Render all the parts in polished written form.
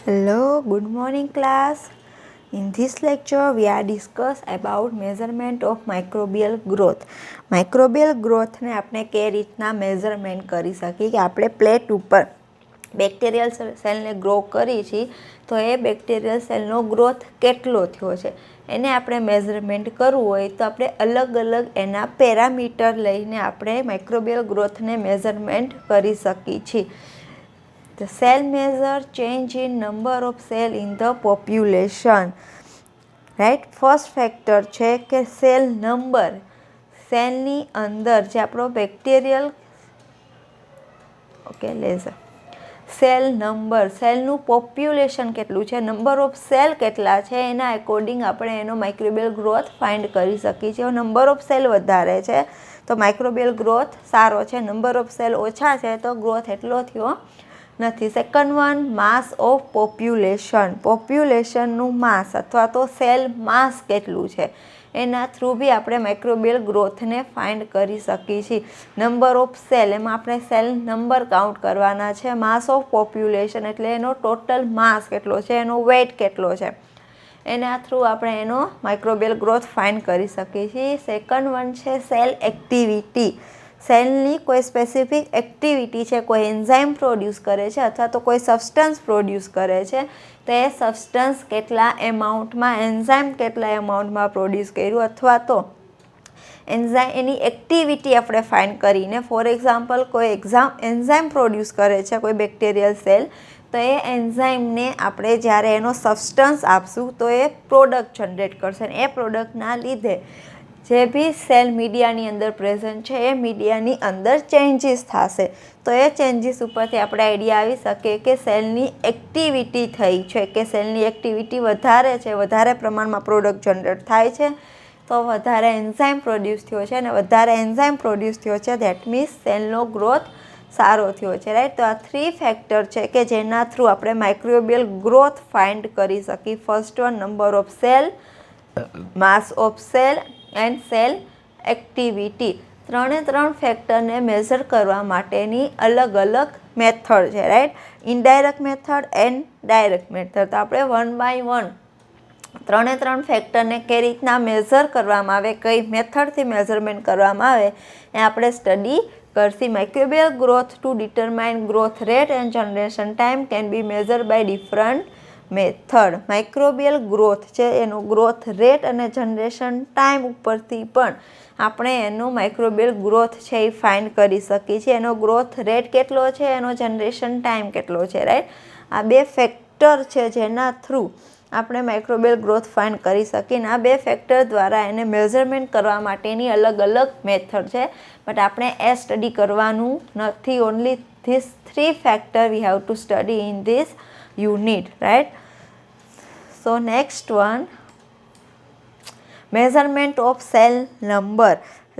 Hello, good morning class. In this lecture we are discuss about measurement of microbial growth. Microbial growth ને આપણે કઈ રીતના measurement કરી શકીએ કે આપણે પ્લેટ ઉપર બેક્ટેરિયલ સેલને ગ્રો કરી છીએ તો એ બેક્ટેરિયલ સેલનો ગ્રોથ કેટલો થયો છે એને આપણે મેઝરમેન્ટ કરવું હોય તો આપણે અલગ અલગ એના પેરામીટર લઈને આપણે માઇક્રોબિયલ ગ્રોથને મેઝરમેન્ટ કરી શકીએ છીએ. The cell measure change in number of cell in the population. Right, first factor છે કે સેલ નંબર. સેલની અંદર જે આપણો બેક્ટેરિયલ સેલ નંબર, સેલનું પોપ્યુલેશન કેટલું છે, નંબર ઓફ સેલ કેટલા છે એના એકોર્ડિંગ આપણે એનો માઇક્રોબિયલ ગ્રોથ ફાઇન્ડ કરી શકીએ છીએ. નંબર ઓફ સેલ વધારે છે તો માઇક્રોબિયલ ગ્રોથ સારો છે, નંબર ઓફ સેલ ઓછા છે તો ગ્રોથ એટલો થયો નથી. Second one, mass of population. પોપ્યુલેશનનું માસ અથવા તો સેલ માસ કેટલું છે એના થ્રુ બી આપણે માઇક્રોબિયલ ગ્રોથને ફાઇન્ડ કરી શકીએ છીએ. નંબર ઓફ સેલ, એમાં આપણે સેલ નંબર કાઉન્ટ કરવાના છે. માસ ઓફ પોપ્યુલેશન એટલે એનો ટોટલ માસ કેટલો છે, એનો વેઇટ કેટલો છે, એના થ્રુ આપણે એનો માઇક્રોબિયલ ગ્રોથ ફાઇન્ડ કરી શકીએ છીએ. સેકન્ડ વન છે સેલ એક્ટિવિટી. સેલની કોઈ સ્પેસિફિક એક્ટિવિટી છે, કોઈ એન્ઝાઇમ પ્રોડ્યુસ કરે છે અથવા તો કોઈ સબસ્ટન્સ પ્રોડ્યુસ કરે છે તો એ સબસ્ટન્સ કેટલા એમાઉન્ટમાં, એન્ઝાઇમ કેટલા એમાઉન્ટમાં પ્રોડ્યુસ કર્યું અથવા તો એની એક્ટિવિટી આપણે ફાઇન્ડ કરીને, ફોર એક્ઝામ્પલ કોઈ એન્ઝાઇમ પ્રોડ્યુસ કરે છે કોઈ બેક્ટેરિયલ સેલ તો એ એન્ઝાઇમને આપણે જ્યારે એનો સબસ્ટન્સ આપશું તો એ પ્રોડક્ટ જનરેટ કરશે. એ પ્રોડક્ટના લીધે જે બી સેલ મીડિયાની અંદર પ્રેઝન્ટ છે એ મીડિયાની અંદર ચેન્જીસ થશે. તો એ ચેન્જીસ ઉપરથી આપણે આઈડિયા આવી શકે કે સેલની એક્ટિવિટી થઈ છે, કે સેલની એક્ટિવિટી વધારે છે, વધારે પ્રમાણમાં પ્રોડક્ટ જનરેટ થાય છે તો વધારે એન્ઝાઇમ પ્રોડ્યુસ થયો છે, અને વધારે એન્ઝાઇમ પ્રોડ્યુસ થયો છે ધેટ મીન્સ સેલનો ગ્રોથ સારો થયો છે. રાઈટ, તો આ 3 ફેક્ટર છે કે જેના થ્રુ આપણે માઇક્રોબિયલ ગ્રોથ ફાઇન્ડ કરી શકીએ. First one, number of cell, mass of cell and cell activity. 3 ફેક્ટરને મેઝર કરવા માટેની અલગ અલગ મેથડ છે. Right, indirect method and direct method. તો આપણે 1 બાય 1 3 ફેક્ટરને કઈ રીતના મેઝર કરવામાં આવે, કઈ મેથડથી મેઝરમેન્ટ કરવામાં આવે એ આપણે સ્ટડી કરશી. Microbial growth to determine growth rate and generation time can be measure by different method. Microbial growth છે એનો ગ્રોથ રેટ અને જનરેશન ટાઈમ ઉપરથી પણ આપણે એનો માઇક્રોબિયલ ગ્રોથ છે એ ફાઇન્ડ કરી શકીએ છીએ. એનો ગ્રોથ રેટ કેટલો છે, એનો જનરેશન ટાઈમ કેટલો છે. રાઈટ, આ 2 ફેક્ટર છે જેના થ્રુ આપણે માઇક્રોબિયલ ગ્રોથ ફાઇન્ડ કરી શકીએ. આ 2 ફેક્ટર દ્વારા એને મેઝરમેન્ટ કરવા માટેની અલગ અલગ મેથડ છે, બટ આપણે એ સ્ટડી કરવાનું નથી. Only this 3 factor we have to study in this unit. Right, so next one, measurement of cell number.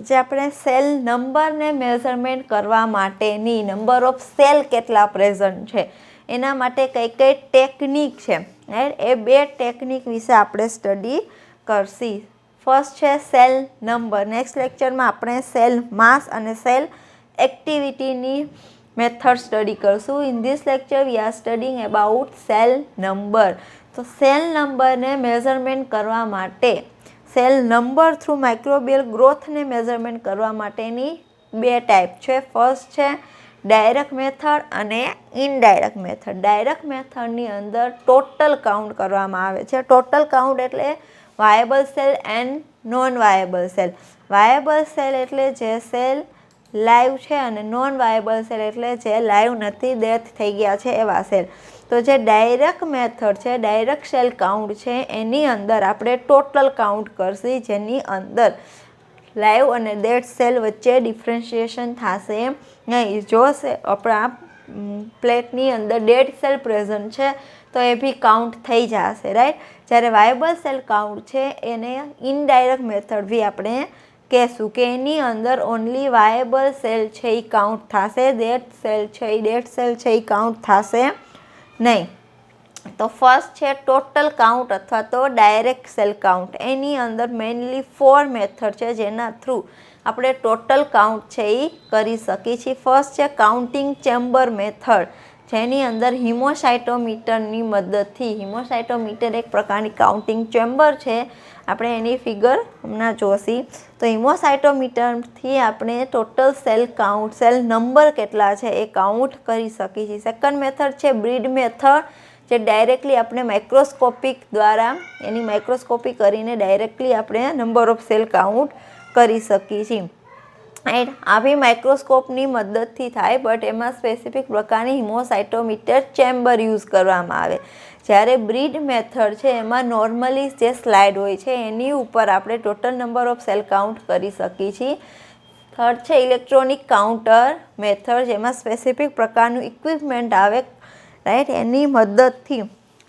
જે આપણે સેલ નંબરને મેઝરમેન્ટ કરવા માટેની, નંબર ઓફ સેલ કેટલા પ્રેઝન્ટ છે એના માટે કઈ કઈ ટેકનિક છે, રાઈટ, એ 2 ટેકનિક વિશે આપણે સ્ટડી કરશી. ફર્સ્ટ છે સેલ નંબર. નેક્સ્ટ લેક્ચરમાં આપણે સેલ માસ અને સેલ એક્ટિવિટીની મેથડ સ્ટડી કરશું. In this lecture we are studying about cell number. તો સેલ નંબરને મેઝરમેન્ટ કરવા માટે, સેલ નંબર થ્રુ માઇક્રોબિયલ ગ્રોથને મેઝરમેન્ટ કરવા માટેની 2 ટાઈપ છે. ફર્સ્ટ છે ડાયરેક્ટ મેથડ અને ઇનડાયરેક્ટ મેથડ. ડાયરેક્ટ મેથડની અંદર ટોટલ કાઉન્ટ કરવામાં આવે છે. ટોટલ કાઉન્ટ એટલે viable cell and non viable cell. Viable cell એટલે જે સેલ લાઈવ છે અને નોન વાયેબલ સેલ એટલે જે લાઈવ નથી, ડેથ થઈ ગયા છે એવા સેલ. તો જે ડાયરેક્ટ મેથડ છે, ડાયરેક્ટ સેલ કાઉન્ટ છે એની અંદર આપણે ટોટલ કાઉન્ટ કરશી, જેની અંદર લાઈવ અને ડેડ સેલ વચ્ચે ડિફરન્શિએશન થશે નહીં. જો આપણા પ્લેટની અંદર ડેડ સેલ પ્રેઝન્ટ છે તો એ બી કાઉન્ટ થઈ જશે. રાઈટ, જ્યારે વાયેબલ સેલ કાઉન્ટ છે એને ઇનડાયરેક્ટ મેથડ બી આપણે કહેશું કે એની અંદર ઓનલી વાયેબલ સેલ છે એ કાઉન્ટ થશે, ડેડ સેલ છે એ કાઉન્ટ થશે નહીં. તો ફર્સ્ટ છે ટોટલ કાઉન્ટ અથવા તો ડાયરેક્ટ સેલ કાઉન્ટ. એની અંદર મેઇનલી 4 મેથડ છે જેના થ્રુ આપણે ટોટલ કાઉન્ટ છે એ કરી શકીએ છીએ. ફર્સ્ટ છે કાઉન્ટિંગ ચેમ્બર મેથડ. જેની અંદર હિમોસાઇટોમીટરની મદદથી, હિમોસાઇટોમીટર એક પ્રકારની કાઉન્ટિંગ ચેમ્બર છે, આપણે એની ફિગર હમણાં જોશી. તો હિમોસાઇટોમીટરથી આપણે total cell count, cell number કેટલા છે એ કાઉન્ટ કરી શકીએ છીએ. સેકન્ડ મેથડ છે બ્રીડ મેથડ, જે ડાયરેક્ટલી આપણે માઇક્રોસ્કોપિક દ્વારા એની માઇક્રોસ્કોપી કરીને ડાયરેક્ટલી આપણે નંબર ઓફ સેલ કાઉન્ટ કરી શકીએ છીએ. રાઈટ, આવી માઇક્રોસ્કોપની મદદથી થાય, બટ એમાં સ્પેસિફિક પ્રકારની હિમોસાઇટોમીટર ચેમ્બર યુઝ કરવામાં આવે. જ્યારે બ્રીડ મેથડ છે એમાં નોર્મલી જે સ્લાઇડ હોય છે એની ઉપર આપણે total number of cell count કરી શકીએ છીએ. થર્ડ છે ઇલેક્ટ્રોનિક કાઉન્ટર મેથડ, જેમાં સ્પેસિફિક પ્રકારનું ઇક્વિપમેન્ટ આવે, રાઈટ, એની મદદથી,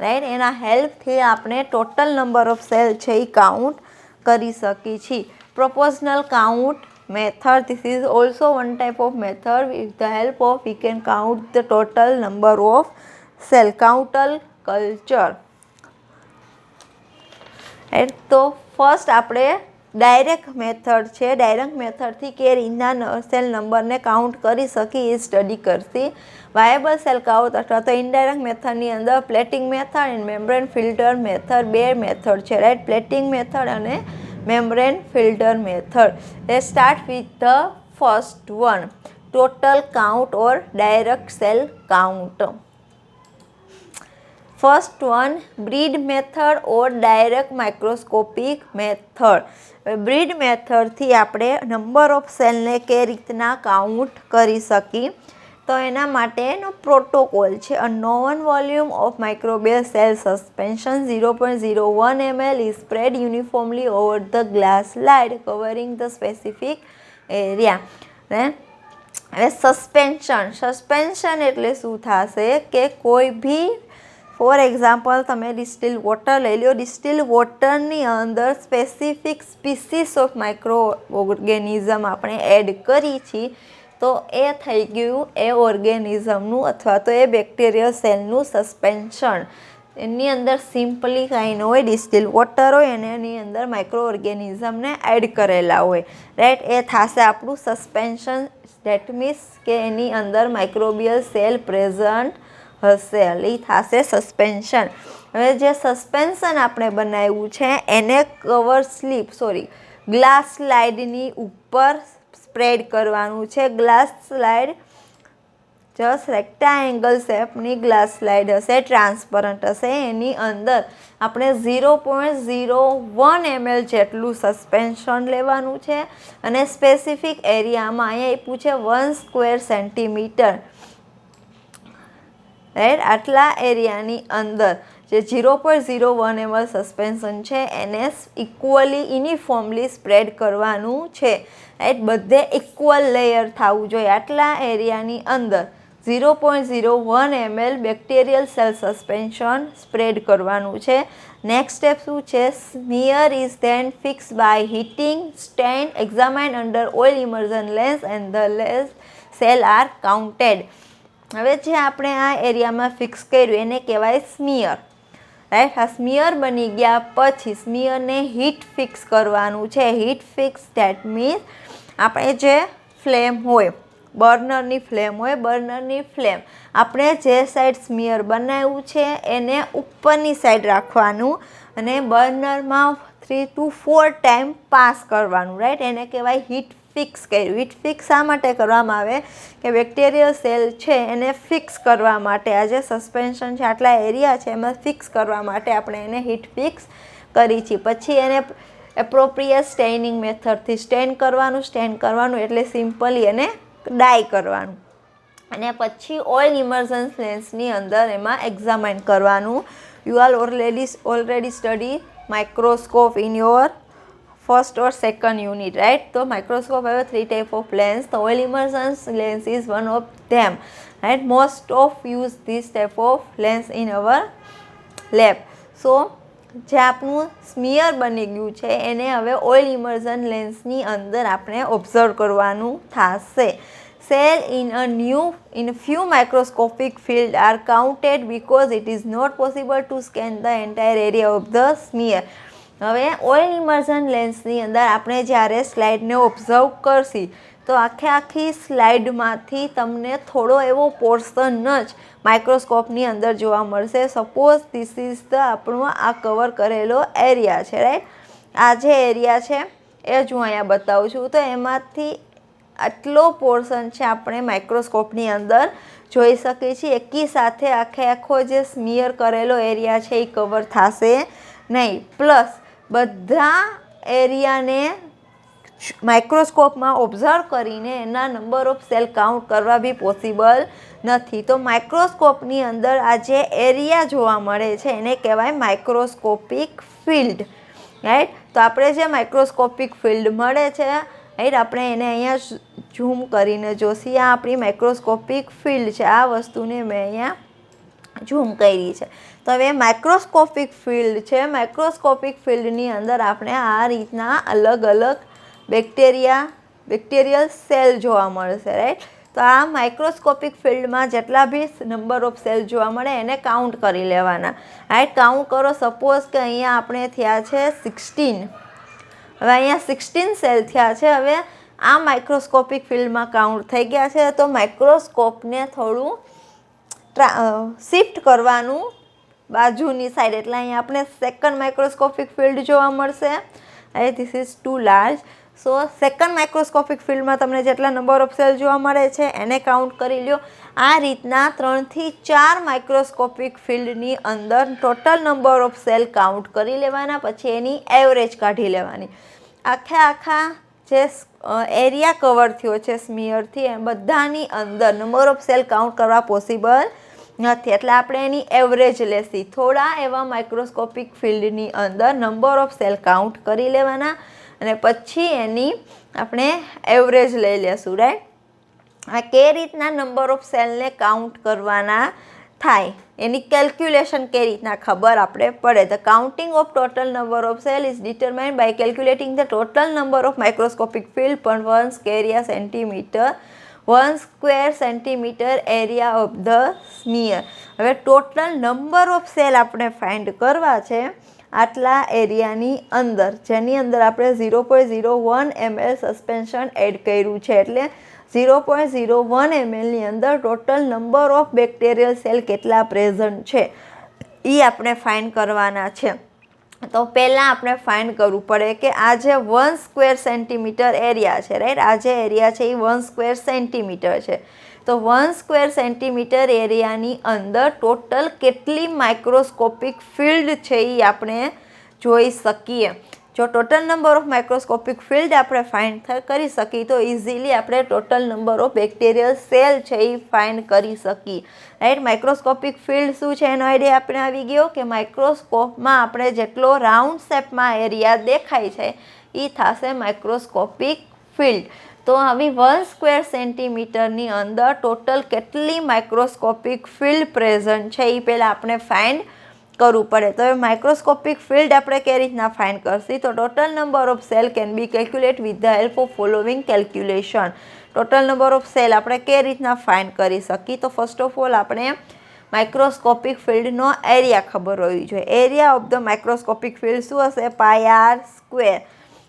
રાઈટ, એના હેલ્પથી આપણે ટોટલ નંબર ઓફ સેલ છે એ કાઉન્ટ કરી શકીએ છીએ. Proportional count method, this is also one type of method with the help of we can count the total number of cell. counter culture, right? તો first આપણે direct method છે, direct મેથડથી કે રીતના cell નંબરને count કરી શકી એ study કરશી. Viable cell count અથવા તો ઇનડાયરેક્ટ મેથડની અંદર plating method and membrane filter method, બે મેથડ છે, રાઈટ, પ્લેટિંગ મેથડ અને membrane filter method. Let's start with the first one, total count or direct cell count. First one, breed method or direct microscopic method. Breed મેથડથી આપણે number of સેલને કે રીતના count કરી શકી, તો એના માટેનો પ્રોટોકોલ છે. A known volume of microbial cell suspension 0.01 ml is spread uniformly over the glass slide covering the specific area. હવે સસ્પેન્શન એટલે શું થશે કે કોઈ બી, ફોર એક્ઝામ્પલ તમે ડિસ્ટિલ વોટર લઈ લો, ડિસ્ટિલ વોટરની અંદર specific species of micro organism આપણે એડ કરી છીએ, તો એ થઈ ગયું એ ઓર્ગેનિઝમનું અથવા તો એ બેક્ટેરિયલ સેલનું સસ્પેન્શન. એની અંદર સિમ્પલી કાંઈ ન હોય, ડિસ્ટિલ વોટર હોય અને એની અંદર માઇક્રો ઓર્ગેનિઝમને એડ કરેલા હોય, રાઈટ, એ થશે આપણું સસ્પેન્શન. ધેટ મીન્સ કે એની અંદર માઇક્રોબિયલ સેલ પ્રેઝન્ટ હશે, એ થશે સસ્પેન્શન. હવે જે સસ્પેન્શન આપણે બનાવ્યું છે એને ગ્લાસ સ્લાઇડની ઉપર સ્પ્રેડ કરવાનું છે. ગ્લાસ સ્લાઇડ જસ્ટ રેક્ટાએંગલ શેપની ગ્લાસ સ્લાઇડ હશે, ટ્રાન્સપરન્ટ હશે. એની અંદર આપણે 0.01 ml જેટલું સસ્પેન્શન લેવાનું છે અને સ્પેસિફિક એરિયામાં અહીંયા આપ્યું છે 1 સ્ક્વેર સેન્ટીમીટર, રાઈટ, આટલા એરિયાની અંદર જે 0.01 ml સસ્પેન્શન છે એને ઇક્વલી યુનિફોર્મલી સ્પ્રેડ કરવાનું છે, રાઈટ, બધે ઇક્વલ લેયર થવું જોઈએ. આટલા એરિયાની અંદર 0.01 ml bacterial cell suspension spread કરવાનું છે. નેક્સ્ટ સ્ટેપ શું છે? Smear is then fix by heating, stain, examine under oil immersion lens and the lens cell are counted. હવે જે આપણે આ એરિયામાં ફિક્સ કર્યું એને કહેવાય સ્મિયર, રાઈટ. આ સ્મિયર બની ગયા પછી સ્મિયરને હીટ ફિક્સ કરવાનું છે. હીટ ફિક્સ ધેટ મીન્સ આપણે જે ફ્લેમ હોય, બર્નરની ફ્લેમ હોય, બર્નરની ફ્લેમ આપણે જે સાઈડ સ્મિયર બનાવ્યું છે એને ઉપરની સાઈડ રાખવાનું અને બર્નરમાં 3 to 4 ટાઈમ પાસ કરવાનું, રાઈટ. એને કહેવાય હીટ ફિક્સ કર્યું. હીટ ફિક્સ શા માટે કરવામાં આવે કે બેક્ટેરિયલ સેલ છે એને ફિક્સ કરવા માટે, આ જે સસ્પેન્શન છે આટલા એરિયા છે એમાં ફિક્સ કરવા માટે આપણે એને હીટ ફિક્સ કરી છે. પછી એને એપ્રોપ્રિએટ સ્ટેઇનિંગ મેથડથી સ્ટેન કરવાનું એટલે સિમ્પલી એને ડાય કરવાનું અને પછી ઓઇલ ઇમર્ઝન લેન્સની અંદર એમાં એક્ઝામાઇન કરવાનું. You are already study microscope in your first or second unit, right? So microscope have 3 type of lens. The oil immersion lens is one of them, right? Most of use this type of lens in our lab. So જે આપણું smear બની ગયું છે એને હવે oil ઇમર્ઝન લેન્સની અંદર આપણે observe કરવાનું થશે. Cell in a few microscopic field are counted because it is not possible to scan the entire area of the smear. હવે ઓઇલ ઇમર્ઝન લેન્સની અંદર આપણે જ્યારે સ્લાઇડને ઓબ્ઝર્વ કરશી તો આખી સ્લાઇડમાંથી તમને થોડો એવો પોર્શન જ માઇક્રોસ્કોપની અંદર જોવા મળશે. સપોઝ ધીસ ઇઝ ધ આપણો આ કવર કરેલો એરિયા છે, રાઈટ. આ જે એરિયા છે એ જ હું અહીંયા બતાવું છું. તો એમાંથી આટલો પોર્શન છે આપણે માઇક્રોસ્કોપની અંદર જોઈ શકીએ છીએ. એકી સાથે આખો જે સ્મિયર કરેલો એરિયા છે એ કવર થશે નહીં. પ્લસ બધા એરિયાને માઇક્રોસ્કોપમાં ઓબ્ઝર્વ કરીને એના નંબર ઓફ સેલ કાઉન્ટ કરવા બી પોસિબલ નથી. તો માઇક્રોસ્કોપની અંદર આ જે એરિયા જોવા મળે છે એને કહેવાય માઇક્રોસ્કોપિક ફિલ્ડ, રાઈટ. તો આપણે જે માઇક્રોસ્કોપિક ફિલ્ડ મળે છે, રાઈટ, આપણે એને અહીંયા ઝૂમ કરીને જોશી. આ આપણી માઇક્રોસ્કોપિક ફિલ્ડ છે. આ વસ્તુને મેં અહીંયા ઝૂમ કરી છે. તો હવે માઇક્રોસ્કોપિક ફિલ્ડ છે. માઇક્રોસ્કોપિક ફિલ્ડની અંદર આપણે આ રીતના અલગ અલગ બેક્ટેરિયલ સેલ જોવા મળશે, રાઈટ. તો આ માઇક્રોસ્કોપિક ફિલ્ડમાં જેટલા બી નંબર ઓફ સેલ જોવા મળે એને કાઉન્ટ કરી લેવાના, રાઈટ. કાઉન્ટ કરો. સપોઝ કે અહીંયા આપણે થયા છે 16. હવે અહીંયા 16 સેલ થયા છે. હવે આ માઇક્રોસ્કોપિક ફિલ્ડમાં કાઉન્ટ થઈ ગયા છે. તો માઇક્રોસ્કોપને થોડું શિફ્ટ કરવાનું બાજુની સાઈડ, એટલે અહીંયા આપણે સેકન્ડ માઇક્રોસ્કોપિક ફિલ્ડ જોવા મળશે. This is too large. So second microscopic ફિલ્ડમાં તમને જેટલા નંબર ઓફ સેલ જોવા મળે છે એને કાઉન્ટ કરી લો. આ રીતના 3 થી 4 માઇક્રોસ્કોપિક ફિલ્ડની અંદર total number of cell count કરી લેવાના. પછી એની એવરેજ કાઢી લેવાની. આખા જે એરિયા કવર થયો છે સ્મિયરથી એ બધાની અંદર નંબર ઓફ સેલ કાઉન્ટ કરવા પોસિબલ નથી. એટલે આપણે એની એવરેજ લેશી. થોડા એવા માઇક્રોસ્કોપિક ફિલ્ડની અંદર નંબર ઓફ સેલ કાઉન્ટ કરી લેવાના અને પછી એની આપણે એવરેજ લઈ લેશું, રાઈટ. આ કઈ રીતના નંબર ઓફ સેલને કાઉન્ટ કરવાના થાય એની કેલ્ક્યુલેશન કઈ રીતના ખબર આપણે પડે. The counting of total number of cell is determined by calculating the total number of microscopic field પર 1 square centimetre 1 square centimetre area of the smear. હવે ટોટલ નંબર ઓફ સેલ આપણે ફાઇન્ડ કરવા છે આટલા એરિયાની અંદર, જેની અંદર આપણે 0.01 ml સસ્પેન્શન એડ કર્યું છે. એટલે 0.01 mlની અંદર total number of bacterial cell કેટલા પ્રેઝન્ટ છે એ આપણે ફાઇન્ડ કરવાના છે. તો પહેલાં આપણે ફાઇન્ડ કરવું પડે કે આ જે 1 સ્ક્વેર સેન્ટીમીટર એરિયા છે, રાઈટ. આ જે એરિયા છે એ 1 સ્ક્વેર સેન્ટીમીટર છે. તો 1 સ્ક્વેર સેન્ટીમીટર એરિયાની અંદર ટોટલ કેટલી માઇક્રોસ્કોપિક ફિલ્ડ છે એ આપણે જોઈ શકીએ. જો total number of microscopic field આપણે ફાઇન્ડ કરી શકીએ તો ઇઝીલી આપણે total number of bacterial cell છે એ ફાઇન્ડ કરી શકીએ, રાઈટ. માઇક્રોસ્કોપિક ફિલ્ડ શું છે એનો આઈડિયા આપણે આવી ગયો કે માઇક્રોસ્કોપમાં આપણે જેટલો રાઉન્ડ શેપમાં એરિયા દેખાય છે એ થશે માઇક્રોસ્કોપિક ફિલ્ડ. તો આવી 1 સ્ક્વેર સેન્ટીમીટરની અંદર ટોટલ કેટલી માઇક્રોસ્કોપિક ફિલ્ડ પ્રેઝન્ટ છે એ પહેલાં આપણે ફાઇન્ડ કરવું પડે. તો હવે માઇક્રોસ્કોપિક ફિલ્ડ આપણે કઈ રીતના ફાઇન્ડ કરશી? તો total number of cell can be calculate with the help of following calculation. Total number of cell આપણે કઈ રીતના ફાઇન્ડ કરી શકીએ? તો ફર્સ્ટ ઓફ ઓલ આપણે માઇક્રોસ્કોપિક ફિલ્ડનો એરિયા ખબર હોવી જોઈએ. Area of the microscopic field શું હશે? πr square.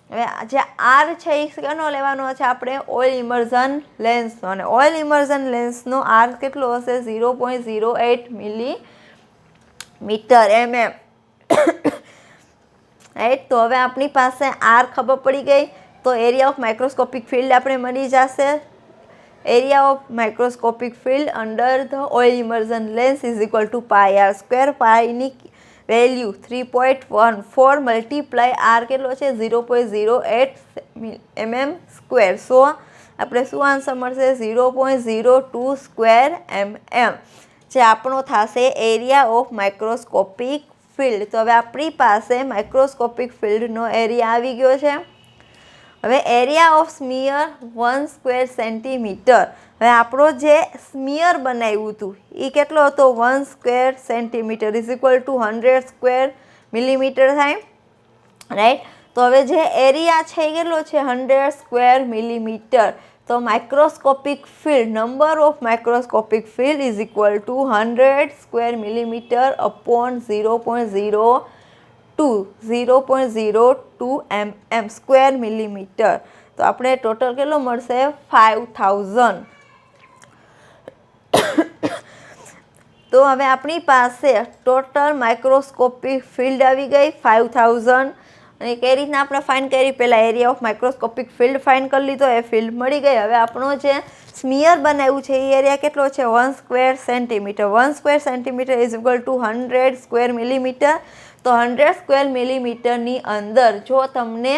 હવે જે આર છે એ કેનો લેવાનો છે આપણે? ઓઇલ ઇમર્ઝન લેન્સનો. અને ઓઇલ ઇમર્ઝન લેન્સનો આર કેટલો હશે? 0.08 મિલીમીટર mm, રાઈટ. તો હવે આપણી પાસે આર ખબર પડી ગઈ. તો એરિયા ઓફ માઇક્રોસ્કોપિક ફિલ્ડ આપણે મળી જશે. Area of microscopic field under the oil immersion lens is equal to πr square. પાઈની વેલ્યુ 3.14 મલ્ટીપ્લાય આર કેટલો છે? 0.08 mm સ્ક્વેર. સો આપણે શું આન્સર મળશે? 0.02 સ્ક્વેર mm, જે આપણો થશે એરિયા ઓફ માઇક્રોસ્કોપિક ફિલ્ડ. તો હવે આપણી પાસે માઇક્રોસ્કોપિક ફિલ્ડનો એરિયા આવી ગયો છે. હવે area of smear 1 square centimetre. હવે આપણો જે સ્મિયર બનાવ્યું હતું એ કેટલો હતો? 1 square centimetre is equal two 100 square millimetre થાય, રાઈટ. તો હવે જે એરિયા છે એ કેટલો છે? 100 સ્ક્વેર મિલીમીટર. તો microscopic field, number of microscopic field is equal two 100 square millimetre upon 0.02 mm square millimetre. तो આપણે ટોટલ કેટલો મળશે 5000। તો હવે આપણી પાસે ટોટલ માઇક્રોસ્કોપિક ફિલ્ડ આવી ગઈ 5000। અને કઈ રીતના આપણે ફાઇન્ડ કરી, પહેલાં area of microscopic field find કરી લીધો, એ ફિલ્ડ મળી ગઈ। હવે આપણો જે સ્મિયર બનાવ્યું છે એ એરિયા કેટલો છે 1 square centimetre. 1 square centimetre is equal two 100 square millimetre. તો 100 સ્ક્વેર મિલીમીટરની અંદર જો તમને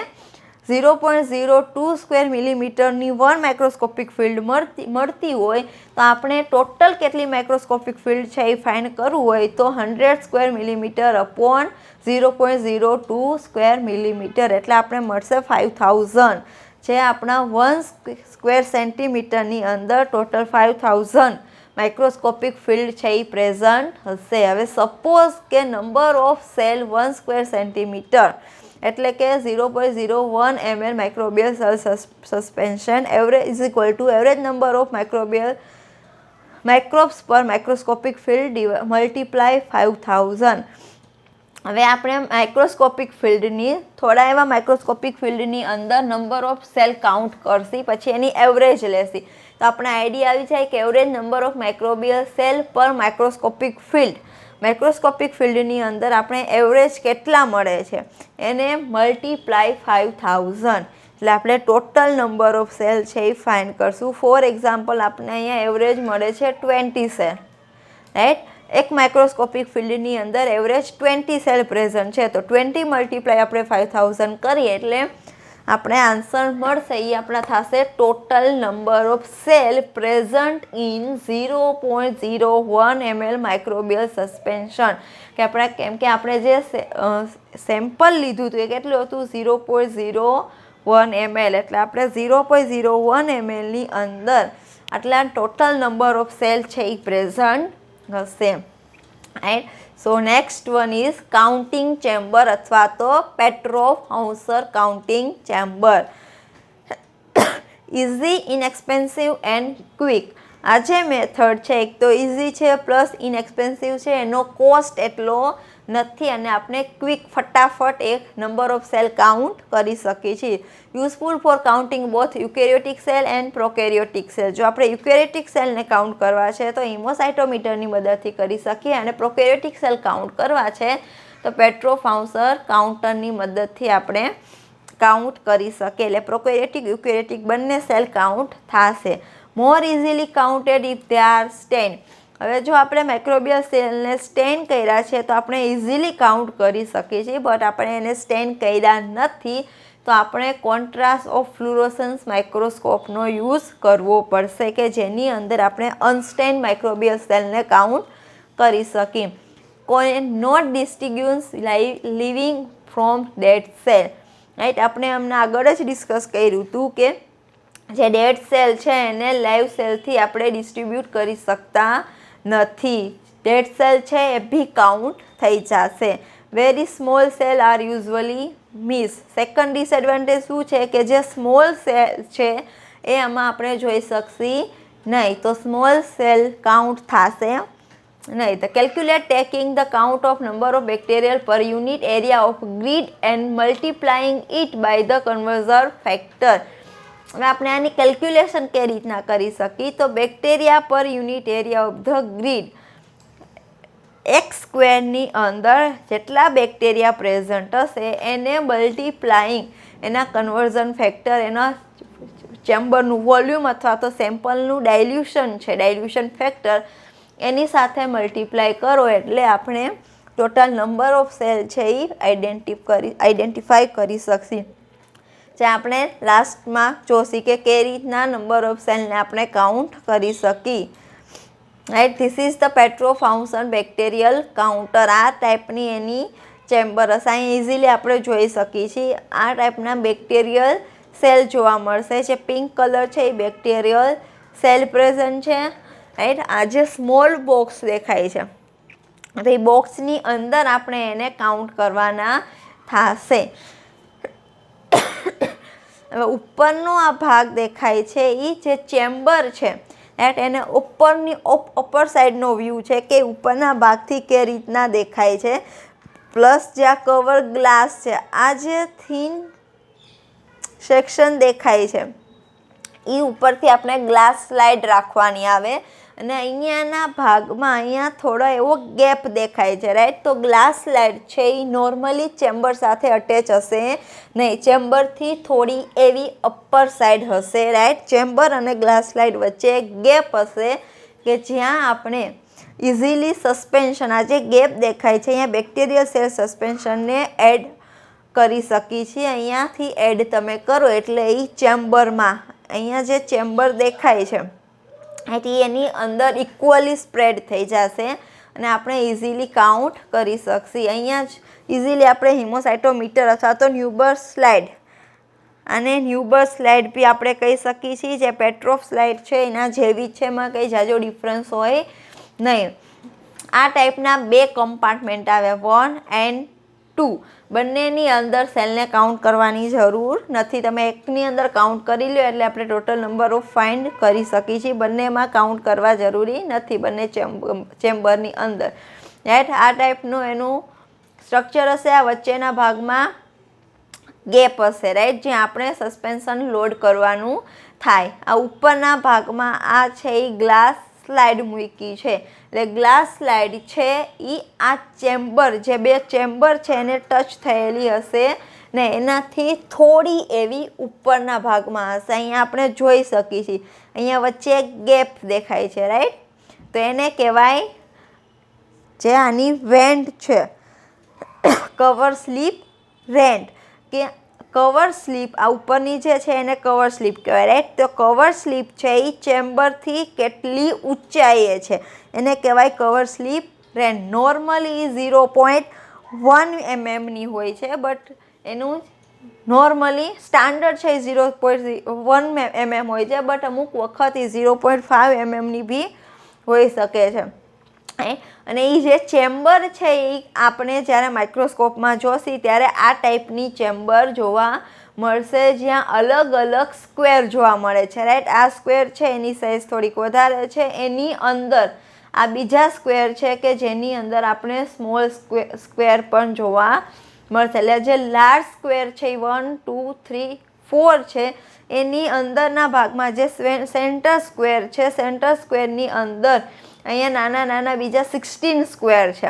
0.02 સ્ક્વેર મિલીમીટરની 1 માઇક્રોસ્કોપિક ફિલ્ડ મળતી હોય તો આપણે ટોટલ કેટલી માઇક્રોસ્કોપિક ફિલ્ડ છે એ ફાઇન્ડ કરવું હોય તો 100 square millimetre upon 0.02 square millimetre એટલે આપણે મળશે 5000। જે આપણા 1 સ્ક્વેર સેન્ટીમીટરની અંદર ટોટલ 5000 માઇક્રોસ્કોપિક ફિલ્ડ છે એ પ્રેઝન્ટ હશે। હવે સપોઝ કે number of cell 1 square centimetre એટલે કે 0.01 ml microbial cell suspension average is equal two average number of microbes પર માઇક્રોસ્કોપિક ફિલ્ડ મલ્ટીપ્લાય 5000। હવે આપણે માઇક્રોસ્કોપિક ફિલ્ડની થોડા એવા માઇક્રોસ્કોપિક ફિલ્ડની અંદર નંબર ઓફ સેલ કાઉન્ટ કરશી, પછી એની એવરેજ લેશી તો આપણે આઈડિયા આવી જાય કે average number of microbial cell પર માઇક્રોસ્કોપિક ફિલ્ડની અંદર આપણે એવરેજ કેટલા મળે છે એને મલ્ટીપ્લાય 5000 એટલે આપણે ટોટલ નંબર ઓફ સેલ છે એ ફાઇન્ડ કરશું। ફોર એક્ઝામ્પલ આપણે અહીંયા એવરેજ મળે છે 20 સેલ, રાઈટ। એક માઇક્રોસ્કોપિક ફિલ્ડની અંદર એવરેજ 20 સેલ પ્રેઝન્ટ છે તો 20 મલ્ટીપ્લાય આપણે 5000 કરીએ એટલે આપણે આન્સર મળશે એ આપણા થશે total number of cell present in 0.01 ml microbial suspension કે આપણે કેમ કે આપણે જે સેમ્પલ લીધું હતું એ કેટલું હતું 0.01 ml એટલે આપણે 0.01 mlની અંદર આટલા ટોટલ નંબર ઓફ સેલ છે એ પ્રેઝન્ટ હશે, right. So next one is counting chamber અથવા તો Petroff Hausser counting chamber. Easy, inexpensive and quick આ જે મેથડ છે એક તો ઇઝી છે પ્લસ ઇનએક્સપેન્સિવ છે, એનો કોસ્ટ એટલો નથી અને આપણે ક્વિક ફટાફટ એક નંબર ઓફ સેલ કાઉન્ટ કરી શકીએ છીએ। Useful for counting both eukaryotic cell and prokaryotic cell. જો આપણે યુકેરિયોટિક સેલને કાઉન્ટ કરવા છે તો ઇમોસાઇટોમીટરની મદદથી કરી શકીએ અને પ્રોકેરિયોટિક સેલ કાઉન્ટ કરવા છે તો પેટ્રોફ હાઉસર કાઉન્ટરની મદદથી આપણે કાઉન્ટ કરી શકીએ એટલે પ્રોકેરિયોટિક યુકેરિયોટિક બંને સેલ કાઉન્ટ થશે। More easily counted if they are stained. હવે જો આપણે માઇક્રોબિયલ સેલને સ્ટેન કર્યા છે તો આપણે ઇઝીલી કાઉન્ટ કરી શકીએ છીએ, બટ આપણે એને સ્ટેન કર્યા નથી તો આપણે કોન્ટ્રાસ્ટ ઓફ ફ્લુરોસન્સ માઇક્રોસ્કોપનો યુઝ કરવો પડશે કે જેની અંદર આપણે અનસ્ટેન્ડ માઇક્રોબિયલ સેલને કાઉન્ટ કરી શકીએ। કોઈ not distinguish living from dead cell, right. આપણે હમણાં આગળ જ ડિસ્કસ કર્યું હતું કે જે ડેડ સેલ છે એને લાઈવ સેલથી આપણે ડિસ્ટ્રીબ્યુટ કરી શકતા નથી, ડેડ સેલ છે એ બી કાઉન્ટ થઈ જશે। Very small cell are usually miss. Second disadvantage શું છે કે જે સ્મોલ સેલ છે એ આમાં આપણે જોઈ શકશી નહીં તો સ્મોલ સેલ કાઉન્ટ થશે નહીં। તો calculate taking the count of number of bacterial per unit area of grid and multiplying it by the conversion factor. હવે આપણે આની કેલ્ક્યુલેશન કઈ રીતના કરી શકીએ તો bacteria per unit area of the grid x સ્ક્વેરની અંદર જેટલા બેક્ટેરિયા પ્રેઝન્ટ હશે એને મલ્ટીપ્લાઇંગ એના કન્વર્ઝન ફેક્ટર એના ચેમ્બરનું વોલ્યુમ અથવા તો સેમ્પલનું ડાયલ્યુશન છે ડાયલ્યુશન ફેક્ટર એની સાથે મલ્ટીપ્લાય કરો એટલે આપણે ટોટલ નંબર ઓફ સેલ છે એ આઈડેન્ટિફાઈ કરી શકીએ। જે આપણે લાસ્ટમાં જોશી કે કઈ રીતના નંબર ઓફ સેલને આપણે કાઉન્ટ કરી શકીએ, right. This is the Petroff Hausser bacterial counter. આ ટાઈપની એની ચેમ્બર હશે, અહીં ઇઝીલી આપણે જોઈ શકીએ છીએ આ ટાઈપના બેક્ટેરિયલ સેલ જોવા મળશે। જે પિંક કલર છે એ બેક્ટેરિયલ સેલ પ્રેઝન્ટ છે, રાઈટ। આ જે સ્મોલ બોક્સ દેખાય છે તો એ બોક્સની અંદર આપણે એને કાઉન્ટ કરવાના થશે। હવે ઉપરનો આ ભાગ દેખાય છે એ જે ચેમ્બર છે એટ એને ઉપરની અપર સાઈડનો વ્યૂ છે કે ઉપરના ભાગથી કે રીતના દેખાય છે, પ્લસ જે આ કવર ગ્લાસ છે આ જે થીન સેક્શન દેખાય છે એ ઉપરથી આપણે ગ્લાસ સ્લાઇડ રાખવાની આવે અને અહીંયાના ભાગમાં અહીંયા થોડો એવો ગેપ દેખાય છે, રાઈટ. તો ગ્લાસ સ્લાઇડ છે એ નોર્મલી ચેમ્બર સાથે અટેચ હશે નહીં, ચેમ્બરથી થોડી એવી અપર સાઈડ હશે, રાઈટ. ચેમ્બર અને ગ્લાસ સ્લાઇડ વચ્ચે ગેપ હશે કે જ્યાં આપણે ઇઝીલી સસ્પેન્શન, આ જે ગેપ દેખાય છે અહીંયા બેક્ટેરિયલ સેલ સસ્પેન્શનને એડ કરી શકી છીએ. અહીંયાથી એડ તમે કરો એટલે એ ચેમ્બરમાં, અહીંયા જે ચેમ્બર દેખાય છે એટલે એની અંદર ઇક્વલી સ્પ્રેડ થઈ જશે અને આપણે ઇઝીલી કાઉન્ટ કરી શકીએ. અહીંયા જ ઇઝીલી આપણે હિમોસાઇટોમીટર અથવા તો ન્યુબર સ્લાઇડ, અને ન્યુબર સ્લાઇડ બી આપણે કહી શકીએ છીએ, જે પેટ્રોફ સ્લાઇડ છે એના જેવી છે, એમાં કંઈ જાજો ડિફરન્સ હોય નહીં. આ ટાઈપના 2 કમ્પાર્ટમેન્ટ આવે, 1 and 2. બંનેની અંદર સેલને કાઉન્ટ કરવાની જરૂર નથી. તમે એકની અંદર કાઉન્ટ કરી લો એટલે આપણે ટોટલ નંબર ઓફ ફાઇન્ડ કરી શકીએ છીએ. બંનેમાં કાઉન્ટ કરવા જરૂરી નથી, બંને ચેમ્બરની અંદર, રાઈટ. આ ટાઈપનું એનું સ્ટ્રક્ચર હશે. આ વચ્ચેના ભાગમાં ગેપ હશે, રાઈટ, જ્યાં આપણે સસ્પેન્શન લોડ કરવાનું થાય. આ ઉપરના ભાગમાં આ છે એ ગ્લાસ સ્લાઇડ મૂકી છે, એટલે ગ્લાસ સ્લાઇડ છે એ આ ચેમ્બર, જે 2 ચેમ્બર છે એને ટચ થયેલી હશે ને એનાથી થોડી એવી ઉપરના ભાગમાં હશે. અહીંયા આપણે જોઈ શકીએ છીએ અહીંયા વચ્ચે એક ગેપ દેખાય છે, રાઈટ. તો એને કહેવાય, જે આની વેન્ટ છે, કવર સ્લીપ રેન્ટ, કે કવર સ્લીપ, આ ઉપરની જે છે એને કવર સ્લીપ કહેવાય, રાઈટ. તો કવર સ્લીપ છે એ ચેમ્બરથી કેટલી ઊંચાઈએ છે એને કહેવાય કવર સ્લીપ રેન્ટ. નોર્મલી 0.1 mmની હોય છે, બટ એનું નોર્મલી સ્ટાન્ડર્ડ છે 0.1 mm હોય છે, બટ અમુક વખત એ 0.5 mmની બી હોઈ શકે છે. અને એ જે ચેમ્બર છે એ આપણે જ્યારે માઇક્રોસ્કોપમાં જોશી ત્યારે આ ટાઈપની ચેમ્બર જોવા મળશે, જ્યાં અલગ અલગ સ્ક્વેર જોવા મળે છે, રાઈટ. આ સ્ક્વેર છે એની સાઇઝ થોડીક વધારે છે, એની અંદર આ બીજા સ્ક્વેર છે કે જેની અંદર આપણે સ્મોલ સ્ક્વેર પણ જોવા મળશે. એટલે જે લાર્જ સ્ક્વેર છે એ 1 2 3 4 છે, એની અંદરના ભાગમાં જે સેન્ટર સ્ક્વેર છે, સેન્ટર સ્ક્વેરની અંદર અહીંયા નાના નાના બીજા 16 સ્ક્વેર છે,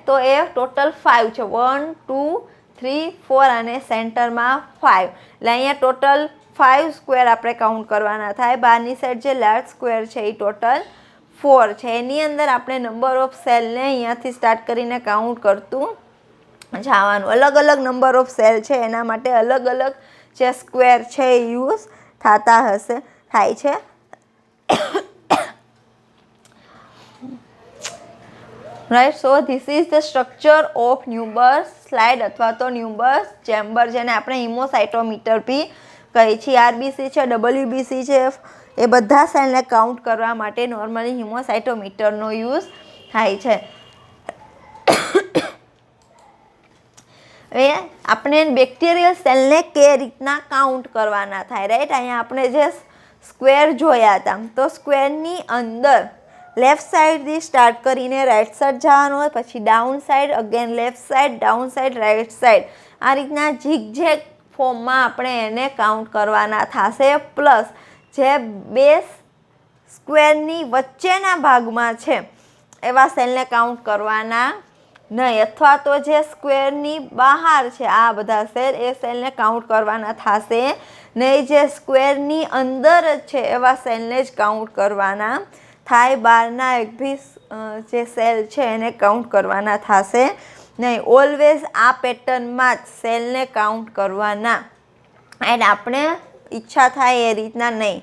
તો એ ટોટલ 5 છે. 1 2 3 4 અને સેન્ટરમાં 5, એટલે અહીંયા ટોટલ 5 સ્ક્વેર આપણે કાઉન્ટ કરવાના થાય. બહારની સાઈડ જે લાર્જ સ્ક્વેર છે એ ટોટલ 4 છે. એની અંદર આપણે નંબર ઓફ સેલને અહીંયાથી સ્ટાર્ટ કરીને કાઉન્ટ કરતું જવાનું. અલગ અલગ નંબર ઓફ સેલ છે એના માટે અલગ અલગ જે સ્ક્વેર છે એ યુઝ થાય છે. Right. So this is the structure of Neubauer slide અથવા તો ન્યુબર ચેમ્બર, જેને આપણે હિમોસાઇટોમીટર બી કહીએ છીએ. આરબીસી છે, ડબલ્યુબીસી છે, એ બધા સેલને કાઉન્ટ કરવા માટે નોર્મલી હિમોસાઇટોમીટરનો યુઝ થાય છે. હવે આપણે બેક્ટેરિયલ સેલને કે રીતના કાઉન્ટ કરવાના થાય, રાઈટ. અહીંયા આપણે જે સ્ક્વેર જોયા હતા, તો સ્ક્વેરની અંદર લેફ્ટ સાઈડથી સ્ટાર્ટ કરીને રાઈટ સાઈડ જવાનું હોય, પછી down side, again left side, down side, right side, આ રીતના ઝીગઝેગ ફોર્મમાં આપણે એને કાઉન્ટ કરવાના થશે. પ્લસ જે 2 સ્ક્વેરની વચ્ચેના ભાગમાં છે એવા સેલને કાઉન્ટ કરવાના નહીં, અથવા તો જે સ્ક્વેરની બહાર છે આ બધા સેલ, એ સેલને કાઉન્ટ કરવાના થશે નહીં. જે સ્ક્વેરની અંદર જ છે એવા સેલને જ કાઉન્ટ કરવાના થાય. બહારના એક બી જે સેલ છે એને કાઉન્ટ કરવાના થશે નહીં. ઓલવેઝ આ પેટર્નમાં જ સેલને કાઉન્ટ કરવાના, એન્ડ આપણે ઈચ્છા થાય એ રીતના નહીં.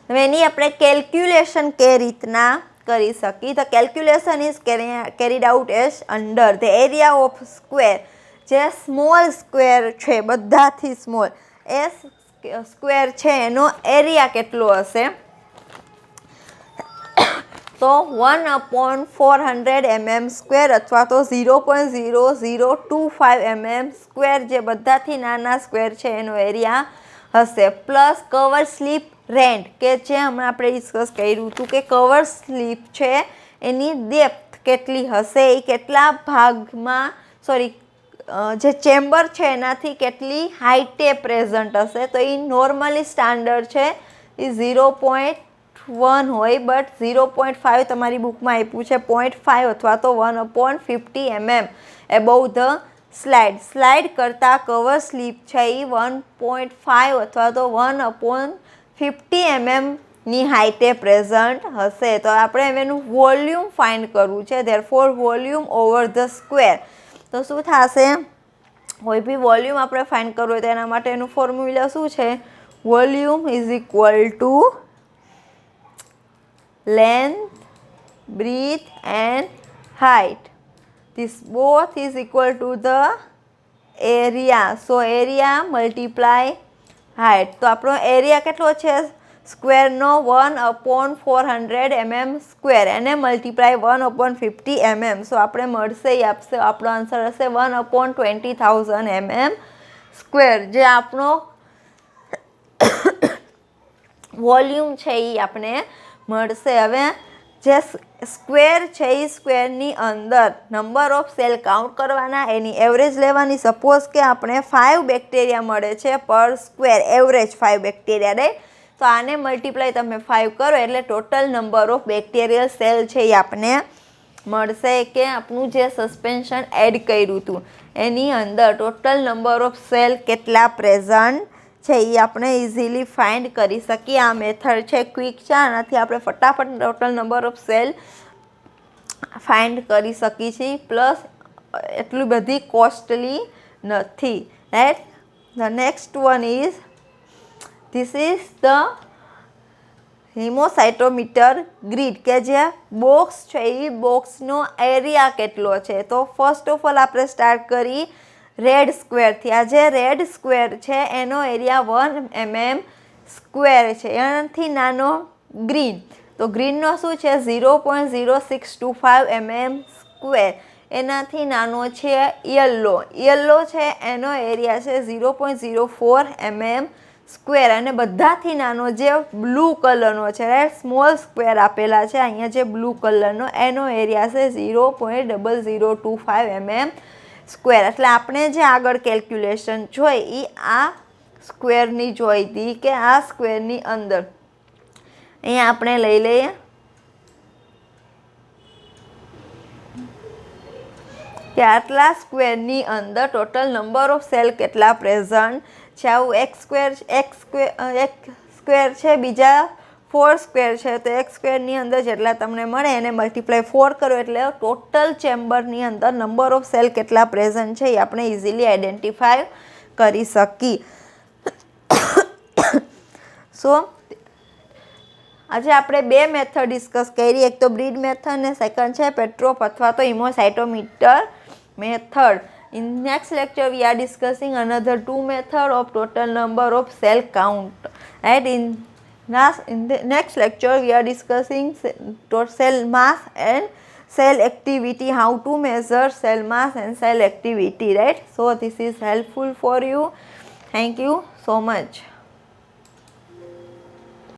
હવે એની આપણે કેલ્ક્યુલેશન કે રીતના કરી શકીએ. The calculation is carried out as under the area of square. જે સ્મોલ સ્ક્વેર છે, બધાથી સ્મોલ, એ સ્ક્વેર છે એનો એરિયા કેટલો હશે, તો 1/400 mm સ્ક્વેર અથવા તો 0.0025 mm સ્ક્વેર, જે બધાથી નાના સ્ક્વેર છે એનો એરિયા હશે. પ્લસ કવર સ્લીપ રેન્ટ, કે જે હમણાં આપણે ડિસ્કસ કર્યું હતું કે કવર સ્લીપ છે એની ડેપ્થ કેટલી હશે, એ કેટલા ભાગમાં જે ચેમ્બર છે એનાથી કેટલી હાઈટે પ્રેઝન્ટ હશે. તો એ નોર્મલી સ્ટાન્ડર્ડ છે એ 0.1 હોય, બટ 0.5 તમારી બુકમાં આપ્યું છે 0.5 અથવા તો 1/50 mm એબોવ ધ સ્લાઇડ કરતાં કવર સ્લીપ છે એ 1.5 અથવા તો 1/50 mm ની હાઈટે પ્રેઝન્ટ હશે. તો આપણે એનું વોલ્યુમ ફાઇન્ડ કરવું છે. Therefore volume over the square. તો શું થશે? કોઈ બી વોલ્યુમ આપણે ફાઇન્ડ કરવું હોય તો એના માટે એનું ફોર્મ્યુલા શું છે? Volume is equal to length, breadth and height. This both is equal to the area. So area multiply height. તો આપણો એરિયા કેટલો છે સ્ક્વેરનો? 1/400 mm સ્ક્વેર, એને મલ્ટીપ્લાય 1/50 mm. સો આપણે મળશે એ આપશે, આપણો આન્સર હશે 1/20,000 mm સ્ક્વેર, જે આપણો વોલ્યુમ છે એ આપણે મળશે. હવે જે સ્ક્વેર છે એ સ્ક્વેરની અંદર નંબર ઓફ સેલ કાઉન્ટ કરવાના, એની એવરેજ લેવાની. સપોઝ કે આપણે 5 બેક્ટેરિયા મળે છે પર સ્ક્વેર, એવરેજ 5 બેક્ટેરિયા, રાઈટ? તો આને મલ્ટીપ્લાય તમે 5 કરો એટલે total number of bacterial cell છે એ આપણે મળશે. કે આપણું જે સસ્પેન્શન એડ કર્યું હતું એની અંદર ટોટલ નંબર ઓફ સેલ કેટલા પ્રેઝન્ટ છે એ આપણે ઇઝીલી ફાઇન્ડ કરી શકીએ. આ મેથડ છે ક્વિક છે, આનાથી આપણે ફટાફટ total number of cell find કરી શકીએ છીએ. પ્લસ એટલી બધી કોસ્ટલી નથી, right? The next one is this is the hemocytometer grid, કે જે બોક્સ છે એ બોક્સનો એરિયા કેટલો છે. તો ફર્સ્ટ ઓફ ઓલ આપણે સ્ટાર્ટ કરી રેડ સ્ક્વેરથી. આ જે રેડ સ્ક્વેર છે એનો એરિયા 1 mm સ્ક્વેર છે. એનાથી નાનો ગ્રીન, તો ગ્રીનનો શું છે 0.0625 mm સ્ક્વેર. એનાથી નાનો છે યલો છે એનો એરિયા છે 0.04 mm સ્ક્વેર. અને બધાથી નાનો જે બ્લુ કલરનો છે, રાઈટ? સ્મોલ સ્ક્વેર આપેલા છે અહીંયા, જે બ્લુ કલરનો એનો એરિયા છે 0.0025 mm સ્ક્વેર. એટલે આપણે જે આગળ કેલ્ક્યુલેશન જોઈ એ આ સ્ક્વેરની જોઈ હતી, કે આ સ્ક્વેરની અંદર અહીંયા આપણે લઈ લઈએ કે આટલા સ્ક્વેરની અંદર ટોટલ નંબર ઓફ સેલ કેટલા પ્રેઝન્ટ છે. આવું એક સ્ક્વેર છે, બીજા 4 સ્ક્વેર છે. તો એક સ્ક્વેરની અંદર જેટલા તમને મળે એને મલ્ટીપ્લાય 4 કરો એટલે ટોટલ ચેમ્બરની અંદર નંબર ઓફ સેલ કેટલા પ્રેઝન્ટ છે એ આપણે ઇઝીલી આઈડેન્ટિફાય કરી શકીએ. સો આજે આપણે 2 મેથડ ડિસ્કસ કરી, એક તો બ્રીડ મેથડ ને સેકન્ડ છે પેટ્રોપ અથવા તો હિમોસાઇટોમીટર method. In next lecture we are discussing another 2 method of total number of cell count, right? In the next lecture we are discussing cell mass and cell activity, how to measure cell mass and cell activity, right? So this is helpful for you. Thank you so much.